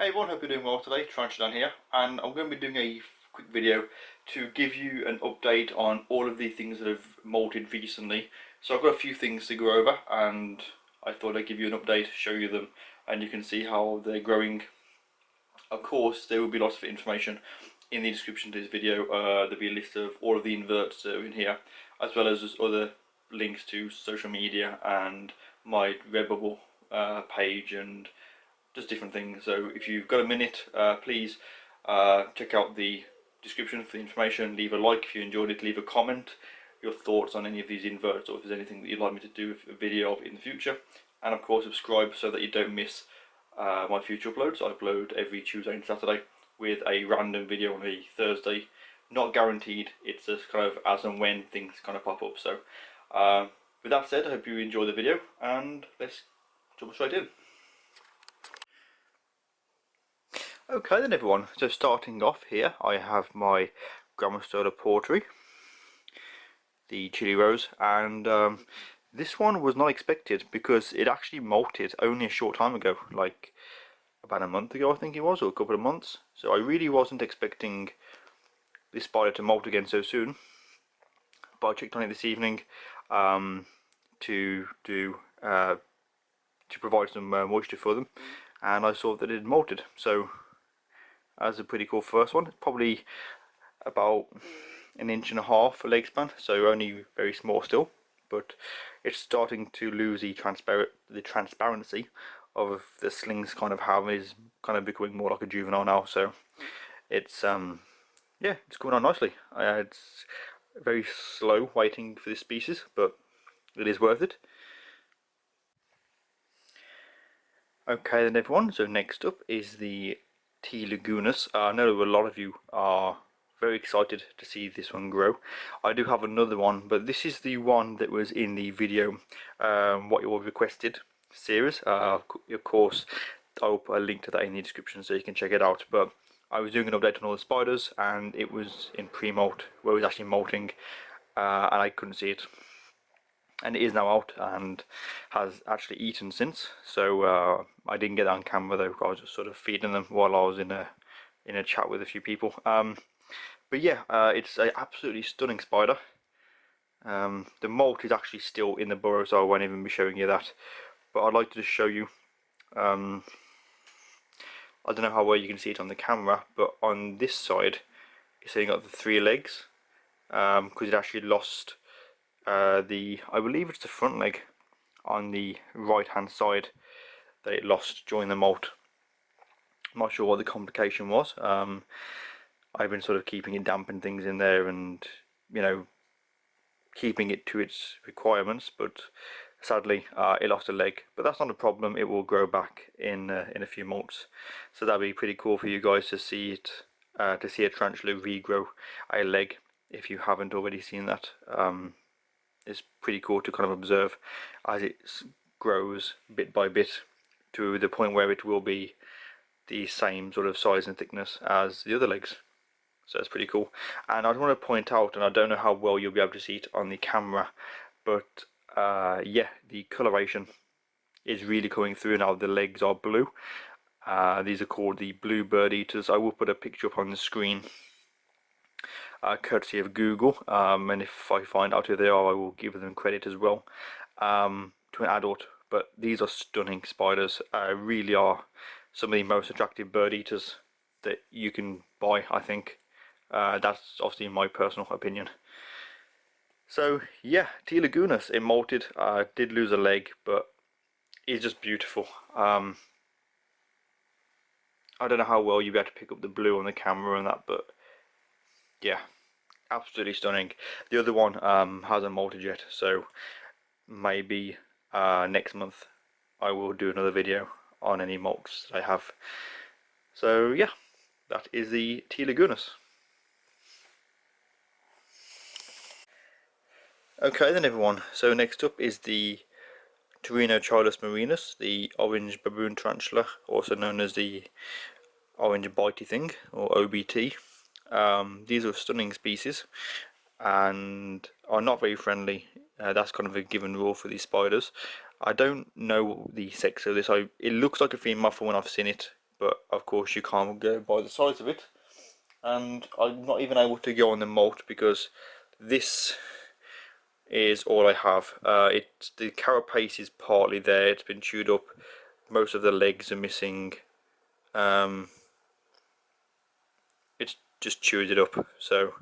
Hey everyone, hope you're doing well today. TarantulaDan here, and I'm going to be doing a quick video to give you an update on all of the things that have molted recently. So I've got a few things to go over, and I thought I'd give you an update, show you them, and you can see how they're growing. Of course, there will be lots of information in the description to this video. There'll be a list of all of the inverts that are in here, as well as just other links to social media and my Redbubble page and just different things. So if you've got a minute, please check out the description for the information. Leave a like if you enjoyed it, leave a comment, your thoughts on any of these inverts, or if there's anything that you'd like me to do a video of in the future. And of course subscribe so that you don't miss my future uploads. I upload every Tuesday and Saturday with a random video on a Thursday. Not guaranteed, it's just kind of as and when things kind of pop up. So with that said, I hope you enjoy the video, and let's jump straight in. Okay then everyone, so starting off here I have my Grammostola porteri, the chili rose, and this one was not expected because it actually molted only a short time ago, like about a month ago I think it was, or a couple of months. So I really wasn't expecting this spider to molt again so soon, but I checked on it this evening to provide some moisture for them, and I saw that it had molted. So that's a pretty cool first one. It's probably about 1.5 inches leg span, so only very small still, but it's starting to lose the transparency of the slings kind of have. It is kind of becoming more like a juvenile now, so it's yeah, it's going on nicely. It's very slow waiting for this species, but it is worth it. Okay then everyone, so next up is the Iagunas. I know a lot of you are very excited to see this one grow. I do have another one, but this is the one that was in the video what you all requested series. Of course I'll put a link to that in the description so you can check it out. But I was doing an update on all the spiders, and it was in pre-molt where it was actually molting, and I couldn't see it. And it is now out and has actually eaten since. So I didn't get that on camera though. I was just sort of feeding them while I was in a chat with a few people. But yeah, it's an absolutely stunning spider. The molt is actually still in the burrow, so I won't even be showing you that. But I'd like to just show you. I don't know how well you can see it on the camera, but on this side, it's saying got the 3 legs, because it actually lost. I believe it's the front leg on the right hand side that it lost during the molt. I'm not sure what the complication was. I've been sort of keeping it damp and things in there, and you know, keeping it to its requirements, but sadly it lost a leg. But that's not a problem, it will grow back in a few months. So that'll be pretty cool for you guys to see it, to see a tarantula regrow a leg if you haven't already seen that. It's pretty cool to kind of observe as it grows bit by bit to the point where it will be the same sort of size and thickness as the other legs. So that's pretty cool. And I want to point out, and I don't know how well you'll be able to see it on the camera, but yeah, the coloration is really coming through now. The legs are blue. These are called the blue birdeaters. I will put a picture up on the screen, courtesy of Google, and if I find out who they are, I will give them credit as well, to an adult. But these are stunning spiders, really are some of the most attractive bird eaters that you can buy, I think. That's obviously my personal opinion. So yeah, Iagunas, it molted, did lose a leg, but it's just beautiful. I don't know how well you'll be able to pick up the blue on the camera and that, but yeah, absolutely stunning. The other one hasn't molted yet, so maybe next month I will do another video on any molts that I have. So yeah, that is the Iagunas. Okay then everyone, so next up is the Pterinochilus murinus, the orange baboon tarantula, also known as the orange bitey thing, or OBT. These are a stunning species and are not very friendly. That's kind of a given rule for these spiders. I don't know the sex of this. It looks like a female from when I've seen it but of course you can't go by the size of it. And I'm not even able to go on the molt because this is all I have. The carapace is partly there, it's been chewed up, most of the legs are missing. It's just chewed it up, so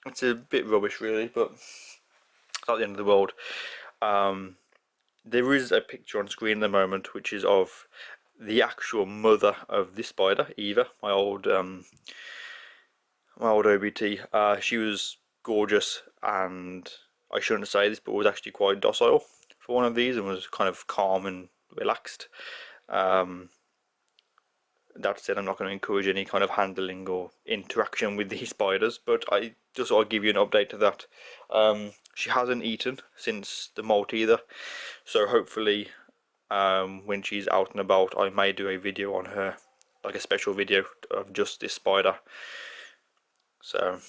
it's a bit rubbish really, but it's not the end of the world. There is a picture on screen at the moment which is of the actual mother of this spider, Eva, my old OBT. She was gorgeous, and I shouldn't say this, but was actually quite docile for one of these, and was kind of calm and relaxed. That said, I'm not going to encourage any kind of handling or interaction with these spiders, but I just thought I'd give you an update to that. She hasn't eaten since the molt either, so hopefully when she's out and about I may do a video on her, like a special video of just this spider. So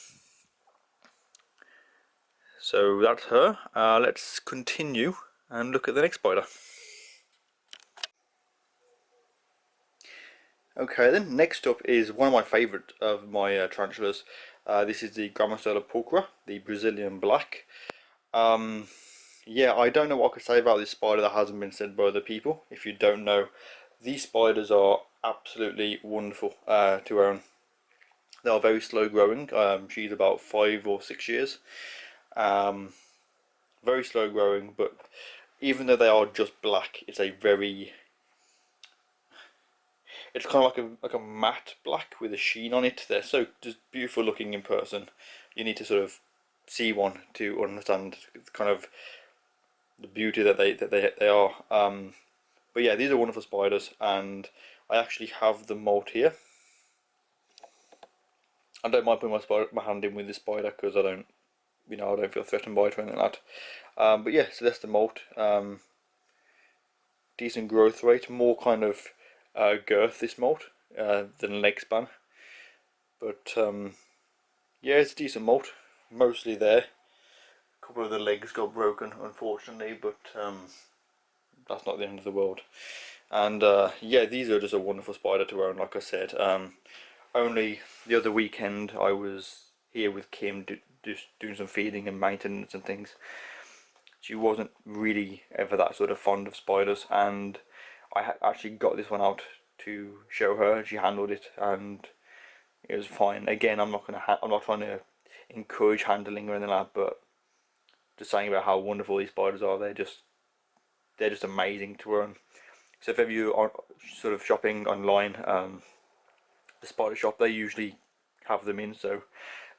that's her. Let's continue and look at the next spider. Okay then, next up is one of my favourite of my tarantulas. This is the Grammostola pulchra, the Brazilian black. Yeah, I don't know what I could say about this spider that hasn't been said by other people. If you don't know, these spiders are absolutely wonderful to own. They are very slow growing. She's about 5 or 6 years. Very slow growing, but even though they are just black, it's kind of like a matte black with a sheen on it. They're so just beautiful looking in person. You need to sort of see one to understand kind of the beauty that they are. But yeah, these are wonderful spiders, and I actually have the molt here. I don't mind putting my hand in with this spider because I don't feel threatened by it or anything like that. But yeah, so that's the molt. Decent growth rate, more kind of girth this molt than leg span. But yeah, it's a decent molt, mostly there. A couple of the legs got broken, unfortunately, but that's not the end of the world. And yeah, these are just a wonderful spider to own, like I said. Only the other weekend I was here with Kim just doing some feeding and maintenance and things. She wasn't really ever that sort of fond of spiders, and I actually got this one out to show her. She handled it and it was fine. Again, I'm not trying to encourage handling or anything like that, but just saying about how wonderful these spiders are. They're just amazing to own. So if ever you are sort of shopping online, the spider shop, they usually have them in, so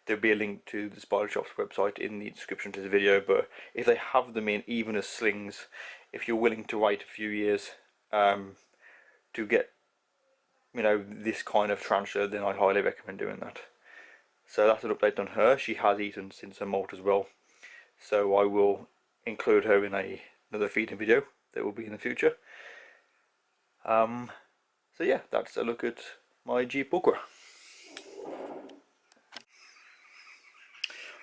there'll be a link to the spider shop's website in the description to the video. But if they have them in, even as slings, if you're willing to wait a few years to get this kind of tarantula, then I highly recommend doing that. So that's an update on her. She has eaten since her molt as well, so I will include her in another feeding video that will be in the future. So yeah, that's a look at my G pulchra.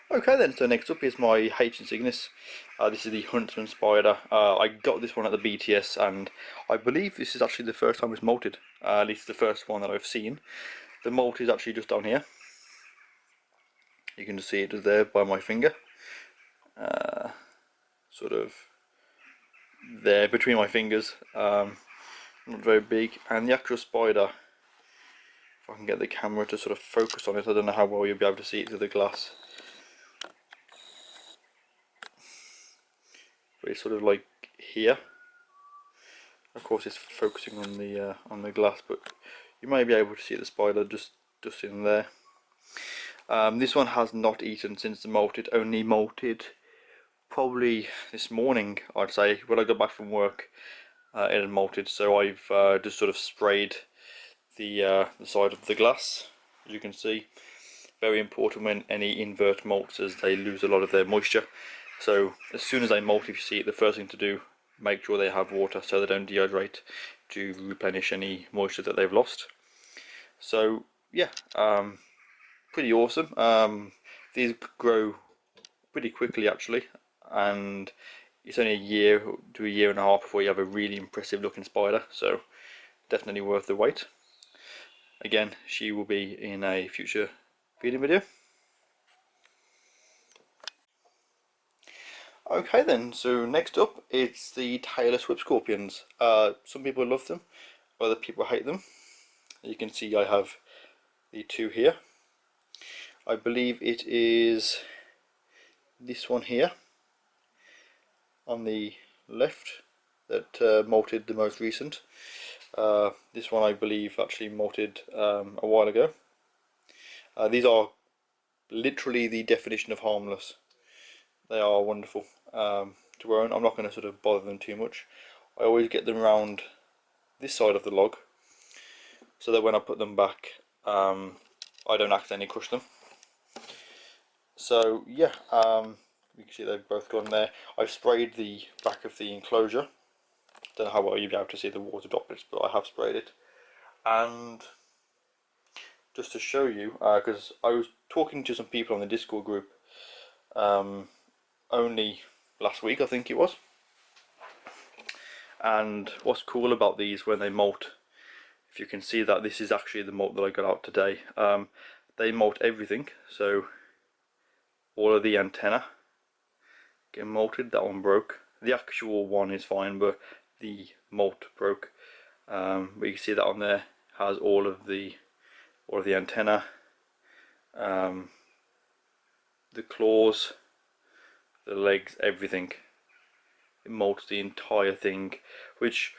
Okay then, so next up is my H. Insignis. This is the Huntsman spider. I got this one at the BTS, and I believe this is actually the first time it's molted. At least the first one that I've seen. The molt is actually just down here. You can just see it there by my finger. Sort of there between my fingers. Not very big. And the actual spider, if I can get the camera to sort of focus on it, I don't know how well you'll be able to see it through the glass. But it's sort of like here. Of course, it's focusing on the glass, but you may be able to see the spider just in there. This one has not eaten since the molt. It only molted probably this morning, I'd say. When I got back from work, it had molted. So I've just sort of sprayed the side of the glass, as you can see. Very important when any invert molts, as they lose a lot of their moisture. So as soon as they molt, if you see it, the first thing to do, make sure they have water so they don't dehydrate, to replenish any moisture that they've lost. So yeah, pretty awesome. These grow pretty quickly actually, and it's only a year to a year and a half before you have a really impressive looking spider. So definitely worth the wait. Again, she will be in a future feeding video. Okay then, so next up it's the tailless whip scorpions. Some people love them, other people hate them. You can see I have the two here. I believe it is this one here on the left that molted the most recent. This one I believe actually molted a while ago. These are literally the definition of harmless. They are wonderful to own. I'm not going to sort of bother them too much. I always get them around this side of the log so that when I put them back I don't accidentally crush them. So yeah, you can see they've both gone there. I've sprayed the back of the enclosure. Don't know how well you'll be able to see the water droplets, but I have sprayed it. And just to show you, because I was talking to some people on the Discord group only last week, I think it was. And what's cool about these when they molt, if you can see that this is actually the molt that I got out today, they molt everything. So all of the antenna get molted. That one broke. The actual one is fine, but the molt broke. But you can see that on there has all of the antenna, the claws, the legs, everything. It molts the entire thing, which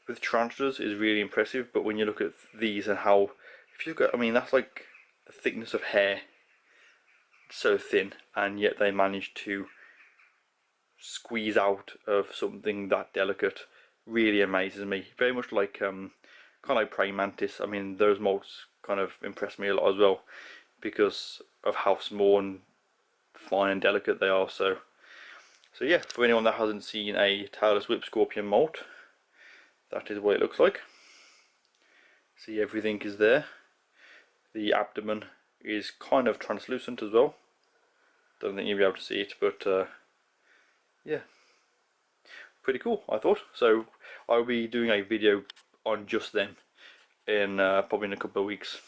with tarantulas is really impressive. But when you look at these and how, if you look at, I mean, that's like the thickness of hair, so thin, and yet they manage to squeeze out of something that delicate. Really amazes me. Very much like kind of like praying mantis. I mean, those molts kind of impress me a lot as well because of how small and fine and delicate they are. So yeah, for anyone that hasn't seen a tailless whip scorpion molt, that is what it looks like. See, everything is there. The abdomen is kind of translucent as well. Don't think you'll be able to see it, but yeah, pretty cool, I thought. So I'll be doing a video on just them in probably in a couple of weeks,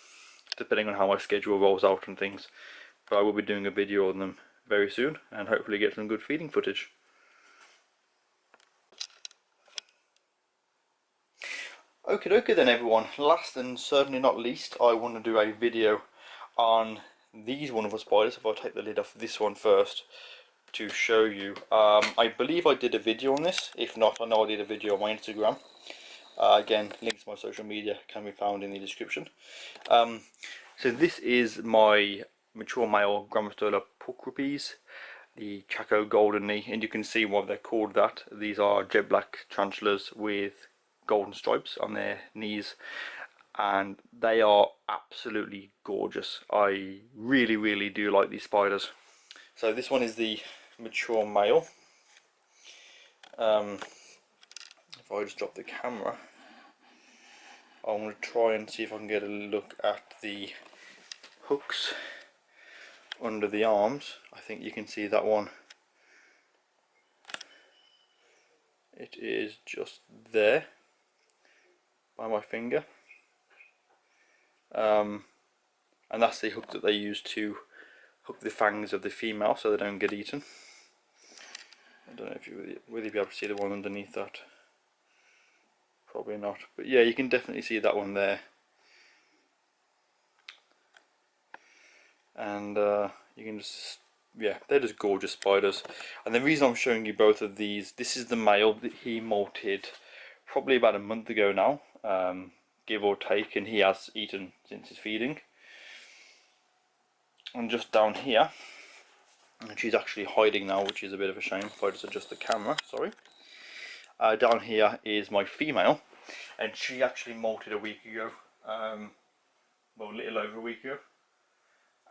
depending on how my schedule rolls out and things. But I will be doing a video on them very soon and hopefully get some good feeding footage. Okie dokie then everyone, last and certainly not least, I want to do a video on these wonderful spiders. If I take the lid off this one first to show you. I believe I did a video on this. If not, I know I did a video on my Instagram. Again, links to my social media can be found in the description. So this is my mature male Grammostola pulchripes, the Chaco golden knee, and you can see why they're called that. These are jet black tarantulas with golden stripes on their knees, and they are absolutely gorgeous. I really do like these spiders. So this one is the mature male. If I just drop the camera, I'm going to try and see if I can get a look at the hooks under the arms. I think you can see that one. It is just there by my finger, and that's the hook that they use to hook the fangs of the female so they don't get eaten. I don't know if you will be able to see the one underneath that. Probably not, but yeah, you can definitely see that one there. And you can just, yeah, they're just gorgeous spiders. And the reason I'm showing you both of these, this is the male that he molted probably about a month ago now, give or take, and he has eaten since his feeding. And just down here, and she's actually hiding now, which is a bit of a shame. If I just adjust the camera, sorry. Down here is my female, and she actually molted a week ago, well, a little over a week ago.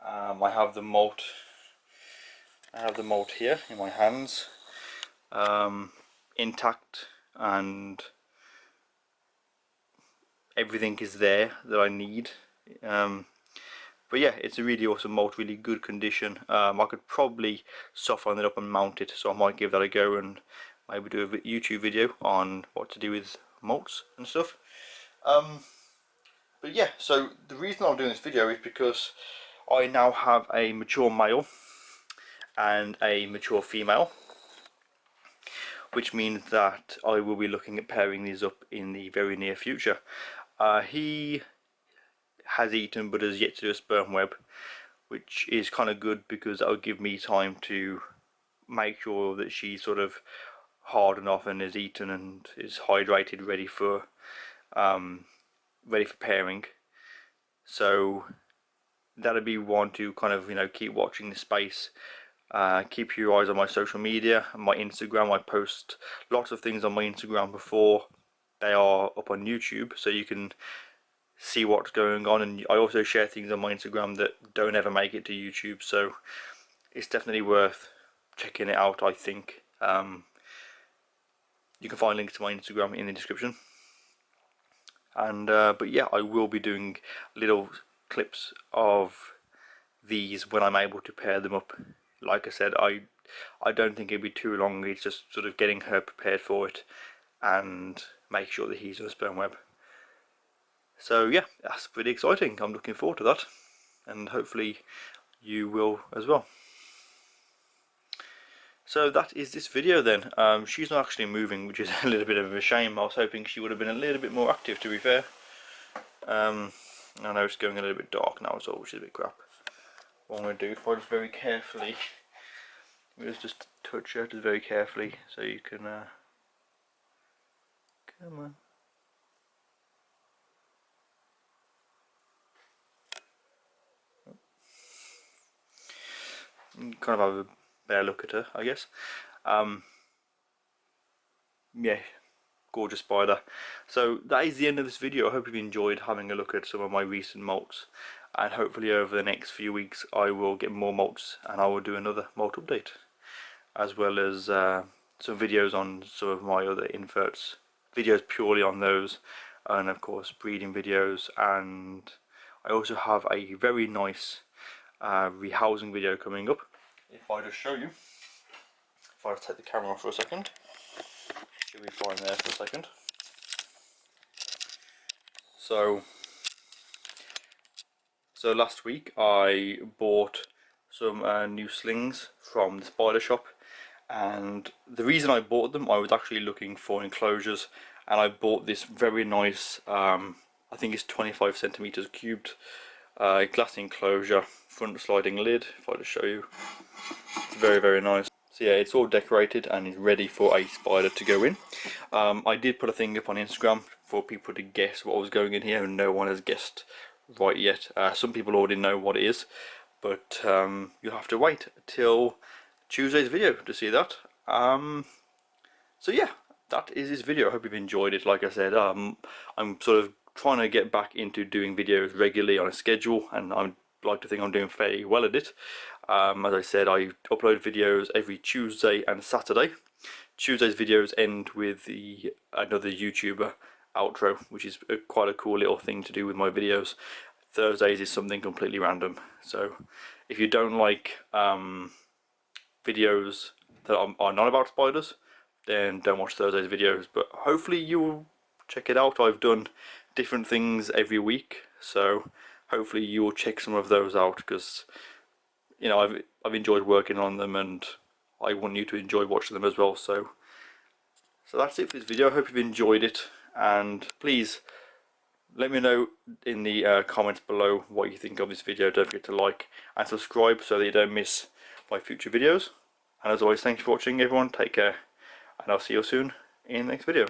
I have the molt here in my hands, intact, and everything is there that I need. But yeah, it's a really awesome molt, really good condition. I could probably soften it up and mount it, so I might give that a go and maybe do a YouTube video on what to do with molts and stuff. But yeah, so the reason I'm doing this video is because I now have a mature male and a mature female, which means that I will be looking at pairing these up in the very near future. He has eaten but has yet to do a sperm web, which is kind of good because that will give me time to make sure that she's sort of hard enough and is eaten and is hydrated, ready for pairing. So that'll be one to kind of, you know, keep watching the space. Keep your eyes on my social media and my Instagram. I post lots of things on my Instagram before they are up on YouTube, so you can see what's going on, and I also share things on my Instagram that don't ever make it to YouTube, so it's definitely worth checking it out, I think. You can find links to my Instagram in the description. And but yeah, I will be doing little clips of these when I'm able to pair them up. Like I said, I don't think it'll be too long. It's just sort of getting her prepared for it and make sure that he's on a sperm web. So yeah, that's pretty exciting. I'm looking forward to that, and hopefully you will as well. So that is this video then. She's not actually moving, which is a little bit of a shame. I was hoping she would have been a little bit more active, to be fair. I know it's going a little bit dark now as well, which is a bit crap. What I'm going to do, if I just very carefully, just touch her just very carefully, so you can, come on. Kind of have a better look at her, I guess. Yeah, gorgeous spider. So that is the end of this video. I hope you've enjoyed having a look at some of my recent molts, and hopefully over the next few weeks I will get more molts and I will do another molt update, as well as some videos on some of my other inverts, videos purely on those, and of course breeding videos. And I also have a very nice rehousing video coming up. If I just show you, if I just take the camera off for a second, should be fine there for a second. So last week I bought some new slings from the spider shop, and the reason I bought them, I was actually looking for enclosures, and I bought this very nice, I think it's 25 centimeters cubed glass enclosure, front sliding lid. If I just show you, it's very nice. So yeah, it's all decorated and is ready for a spider to go in. I did put a thing up on Instagram for people to guess what was going in here, and no one has guessed right yet. Some people already know what it is, but you'll have to wait till Tuesday's video to see that. So yeah, that is this video. I hope you've enjoyed it. Like I said, I'm sort of trying to get back into doing videos regularly on a schedule, and I like to think I'm doing fairly well at it. As I said, I upload videos every Tuesday and Saturday. Tuesday's videos end with another YouTuber outro, which is quite a cool little thing to do with my videos. Thursdays is something completely random. So if you don't like videos that are not about spiders, then don't watch Thursday's videos. But hopefully you will check it out. I've done different things every week, so hopefully you will check some of those out, because you know I've enjoyed working on them, and I want you to enjoy watching them as well. So that's it for this video. I hope you've enjoyed it, and please let me know in the comments below what you think of this video. Don't forget to like and subscribe so that you don't miss my future videos. And as always, thanks for watching everyone. Take care, and I'll see you soon in the next video.